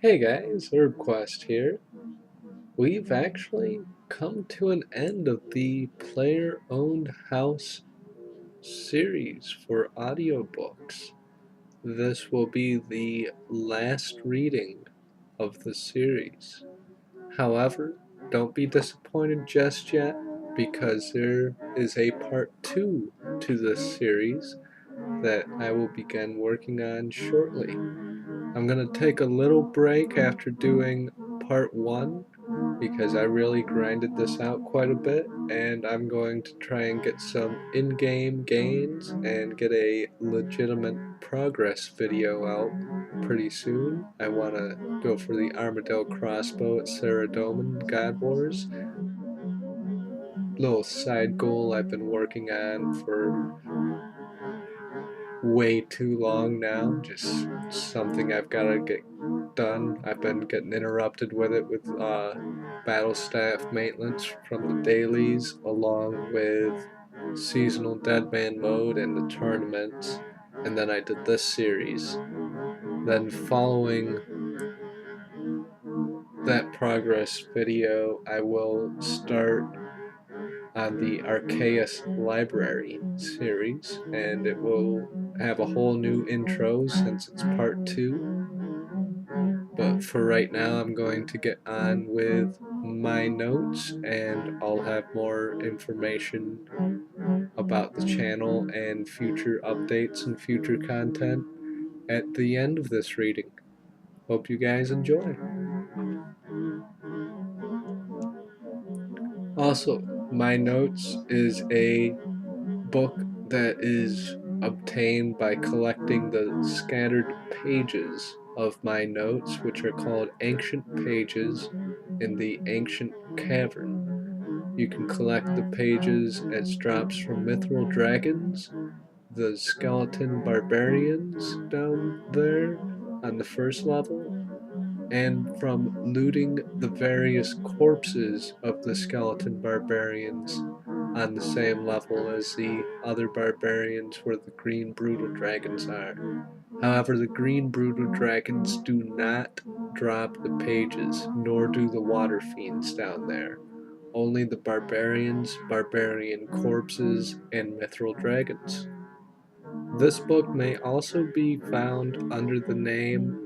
Hey guys, HerbQuest here. We've actually come to an end of the player-owned house series for audiobooks. This will be the last reading of the series. However, don't be disappointed just yet, because there is a part 2 to this series that I will begin working on shortly. I'm going to take a little break after doing part 1 because I really grinded this out quite a bit, and I'm going to try and get some in-game gains and get a legitimate progress video out pretty soon. I want to go for the Armadillo crossbow at Saradomin God Wars. Little side goal I've been working on for way too long now, just something I've got to get done. I've been getting interrupted with it with battle staff maintenance from the dailies, along with seasonal deadman mode and the tournaments, and then I did this series. Then following that progress video, I will start on the Arceus Library series, and it will have a whole new intro since it's part 2. But for right now, I'm going to get on with my notes, and I'll have more information about the channel and future updates and future content at the end of this reading. Hope you guys enjoy. Also, my notes is a book that is obtained by collecting the scattered pages of my notes, which are called Ancient Pages in the Ancient Cavern. You can collect the pages as drops from Mithril Dragons, the Skeleton Barbarians down there on the first level, and from looting the various corpses of the Skeleton Barbarians on the same level as the other barbarians where the green brutal dragons are. However, the green brutal dragons do not drop the pages, nor do the water fiends down there. Only the barbarians, barbarian corpses, and mithril dragons. This book may also be found under the name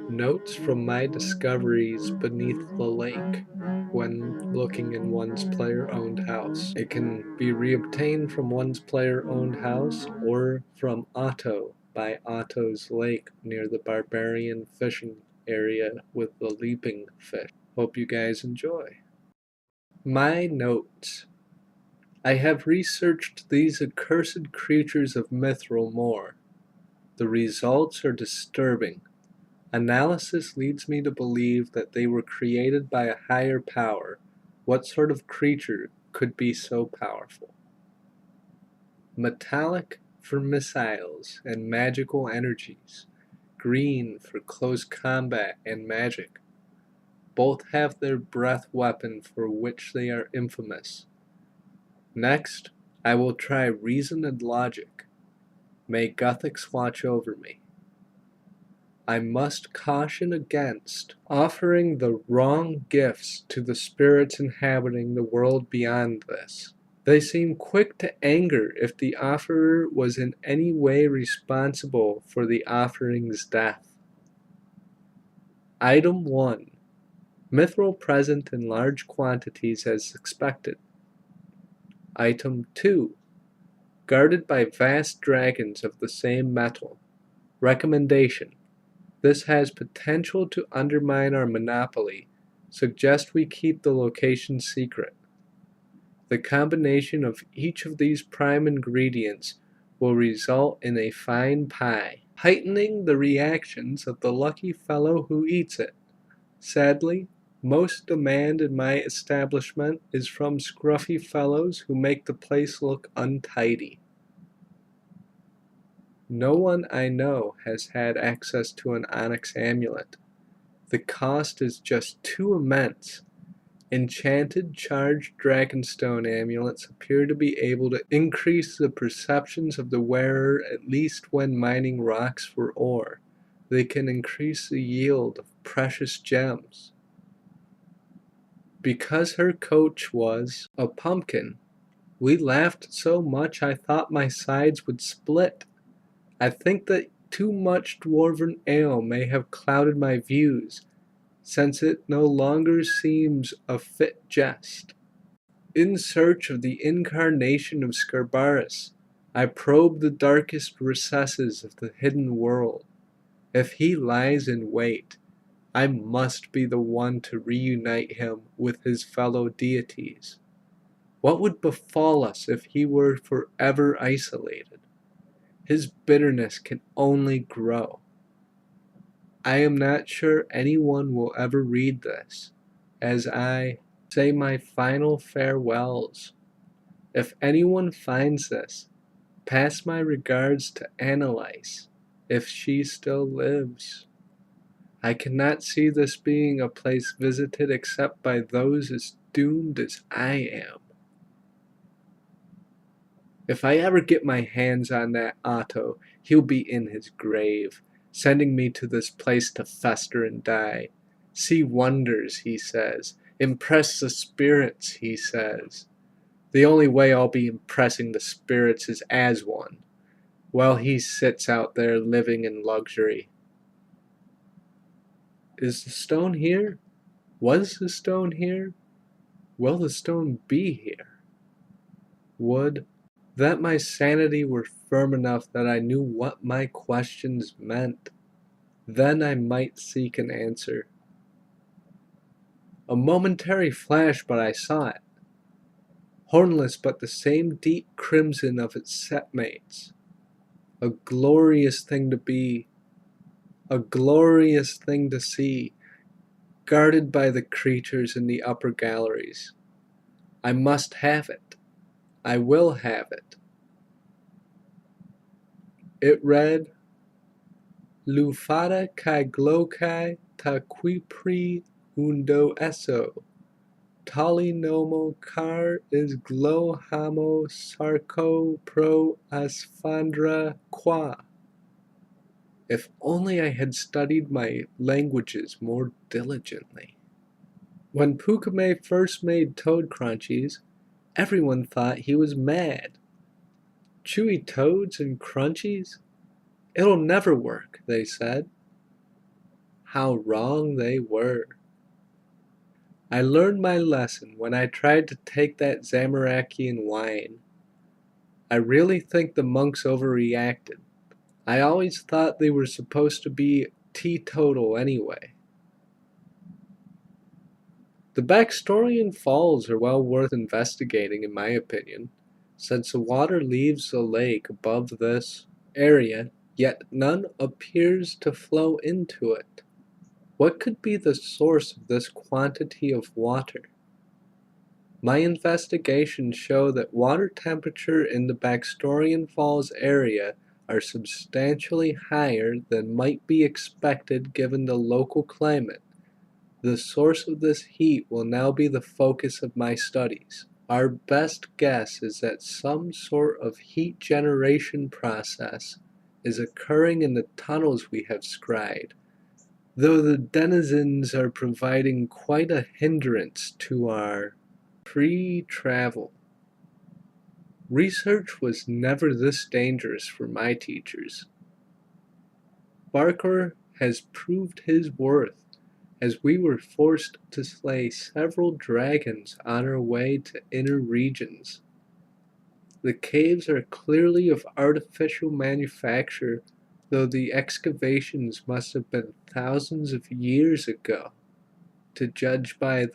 Notes from My Discoveries Beneath the Lake when looking in one's player-owned house. It can be reobtained from one's player-owned house or from Otto by Otto's Lake near the barbarian fishing area with the leaping fish. Hope you guys enjoy. My notes. I have researched these accursed creatures of Mithril more. The results are disturbing. Analysis leads me to believe that they were created by a higher power. What sort of creature could be so powerful? Metallic for missiles and magical energies. Green for close combat and magic. Both have their breath weapon for which they are infamous. Next, I will try reason and logic. May Gothics watch over me. I must caution against offering the wrong gifts to the spirits inhabiting the world beyond this. They seem quick to anger if the offerer was in any way responsible for the offering's death. Item 1. Mithril present in large quantities as expected. Item 2. Guarded by vast dragons of the same metal. Recommendation. This has potential to undermine our monopoly. Suggest we keep the location secret. The combination of each of these prime ingredients will result in a fine pie, heightening the reactions of the lucky fellow who eats it. Sadly, most demand in my establishment is from scruffy fellows who make the place look untidy. No one I know has had access to an onyx amulet. The cost is just too immense. Enchanted charged dragonstone amulets appear to be able to increase the perceptions of the wearer at least when mining rocks for ore. They can increase the yield of precious gems. Because her coach was a pumpkin, we laughed so much I thought my sides would split. I think that too much dwarven ale may have clouded my views, since it no longer seems a fit jest. In search of the incarnation of Scarbarus, I probe the darkest recesses of the hidden world. If he lies in wait, I must be the one to reunite him with his fellow deities. What would befall us if he were forever isolated? His bitterness can only grow. I am not sure anyone will ever read this, as I say my final farewells. If anyone finds this, pass my regards to Annalise, if she still lives. I cannot see this being a place visited except by those as doomed as I am. If I ever get my hands on that Otto, he'll be in his grave, sending me to this place to fester and die. See wonders, he says. Impress the spirits, he says. The only way I'll be impressing the spirits is as one, while he sits out there living in luxury. Is the stone here? Was the stone here? Will the stone be here? Would that my sanity were firm enough that I knew what my questions meant. Then I might seek an answer. A momentary flash, but I saw it. Hornless, but the same deep crimson of its setmates. A glorious thing to be, a glorious thing to see, guarded by the creatures in the upper galleries. I must have it. I will have it. It read, Lufata kai glokai ta quipri undo eso. Tali nomo car is glo hamo sarco pro asfandra qua. If only I had studied my languages more diligently. When Pukame first made toad crunchies, everyone thought he was mad. Chewy toads and crunchies? It'll never work, they said. How wrong they were. I learned my lesson when I tried to take that Zamarakian wine. I really think the monks overreacted. I always thought they were supposed to be teetotal anyway. The Baxtorian Falls are well worth investigating in my opinion, since the water leaves the lake above this area, yet none appears to flow into it. What could be the source of this quantity of water? My investigations show that water temperature in the Baxtorian Falls area are substantially higher than might be expected given the local climate. The source of this heat will now be the focus of my studies. Our best guess is that some sort of heat generation process is occurring in the tunnels we have scryed, though the denizens are providing quite a hindrance to our pre-travel. Research was never this dangerous for my teachers. Barker has proved his worth, as we were forced to slay several dragons on our way to inner regions. The caves are clearly of artificial manufacture, though the excavations must have been thousands of years ago, to judge by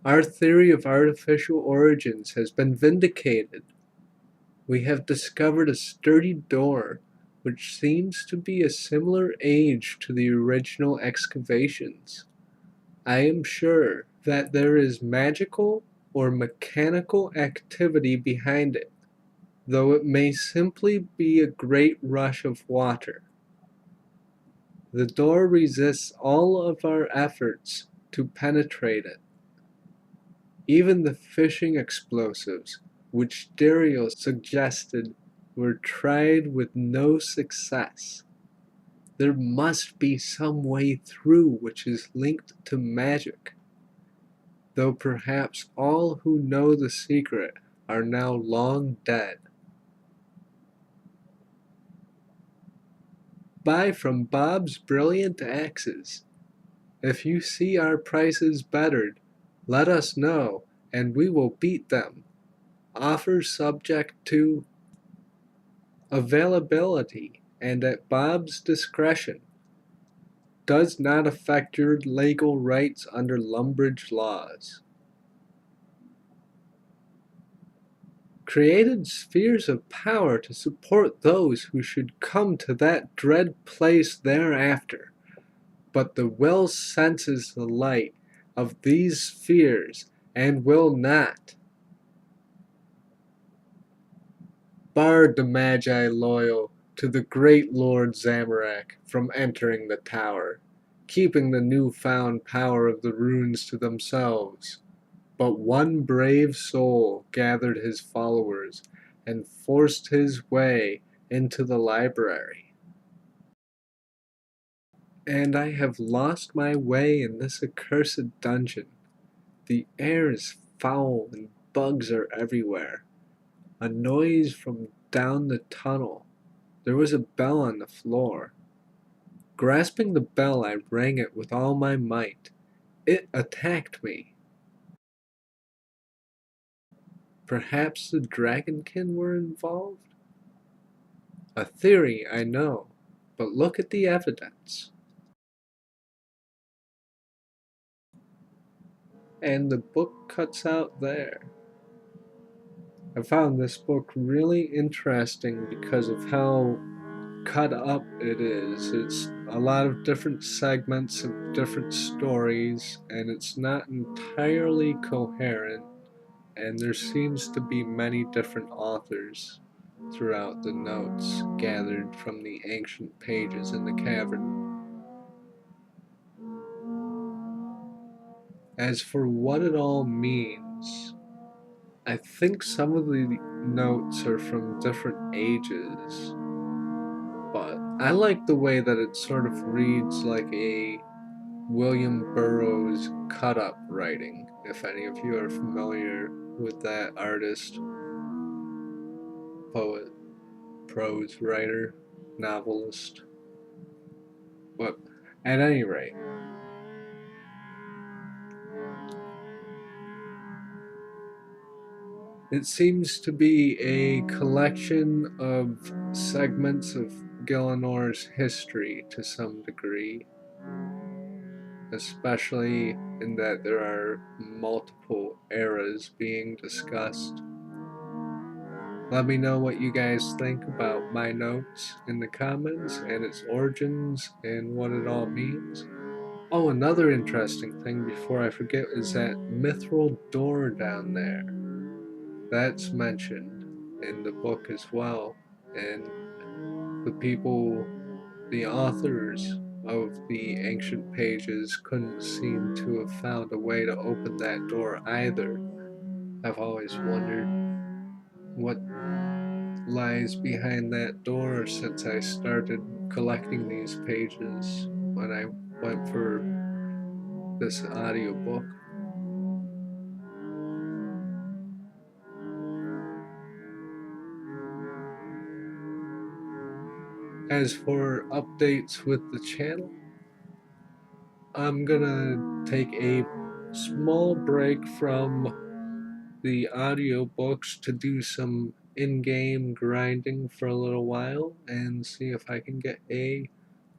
Our theory of artificial origins has been vindicated. We have discovered a sturdy door which seems to be a similar age to the original excavations. I am sure that there is magical or mechanical activity behind it, though it may simply be a great rush of water. The door resists all of our efforts to penetrate it. Even the fishing explosives, which Dario suggested, were tried with no success. There must be some way through which is linked to magic, though perhaps all who know the secret are now long dead. Buy from Bob's Brilliant Axes. If you see our prices bettered, let us know, and we will beat them. Offers subject to availability and at Bob's discretion. Does not affect your legal rights under Lumbridge laws. Created spheres of power to support those who should come to that dread place thereafter. But the will senses the light of these spheres and will not. Barred the Magi loyal to the great Lord Zamorak from entering the tower, keeping the new-found power of the runes to themselves. But one brave soul gathered his followers and forced his way into the library. And I have lost my way in this accursed dungeon. The air is foul and bugs are everywhere. A noise from down the tunnel. There was a bell on the floor. Grasping the bell, I rang it with all my might. It attacked me. Perhaps the dragonkin were involved? A theory, I know, but look at the evidence. And the book cuts out there. I found this book really interesting because of how cut up it is. It's a lot of different segments of different stories, and it's not entirely coherent, and there seems to be many different authors throughout the notes gathered from the ancient pages in the cavern. As for what it all means, I think some of the notes are from different ages, but I like the way that it sort of reads like a William Burroughs cut-up writing, if any of you are familiar with that artist, poet, prose writer, novelist. But at any rate, it seems to be a collection of segments of Gillenor's history to some degree, especially in that there are multiple eras being discussed. Let me know what you guys think about my notes in the comments and its origins and what it all means. Oh, another interesting thing before I forget is that mithril door down there. That's mentioned in the book as well. And the people, the authors of the ancient pages couldn't seem to have found a way to open that door either. I've always wondered what lies behind that door since I started collecting these pages when I went for this audiobook. As for updates with the channel, I'm gonna take a small break from the audiobooks to do some in-game grinding for a little while and see if I can get a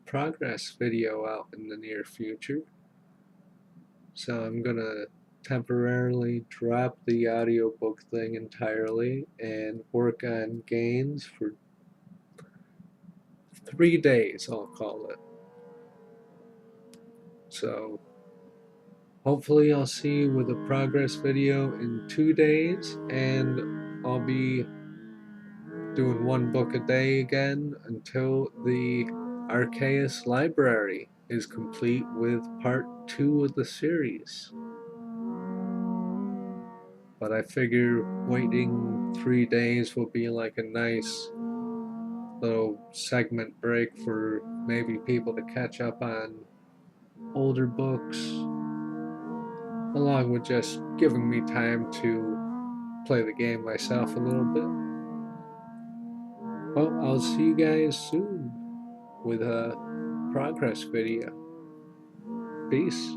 progress video out in the near future. So I'm gonna temporarily drop the audiobook thing entirely and work on gains for 3 days, I'll call it. So hopefully I'll see you with a progress video in 2 days, and I'll be doing one book a day again until the Arceus Library is complete with part 2 of the series. But I figure waiting 3 days will be like a nice little segment break for maybe people to catch up on older books, along with just giving me time to play the game myself a little bit. Well, I'll see you guys soon with a progress video. Peace.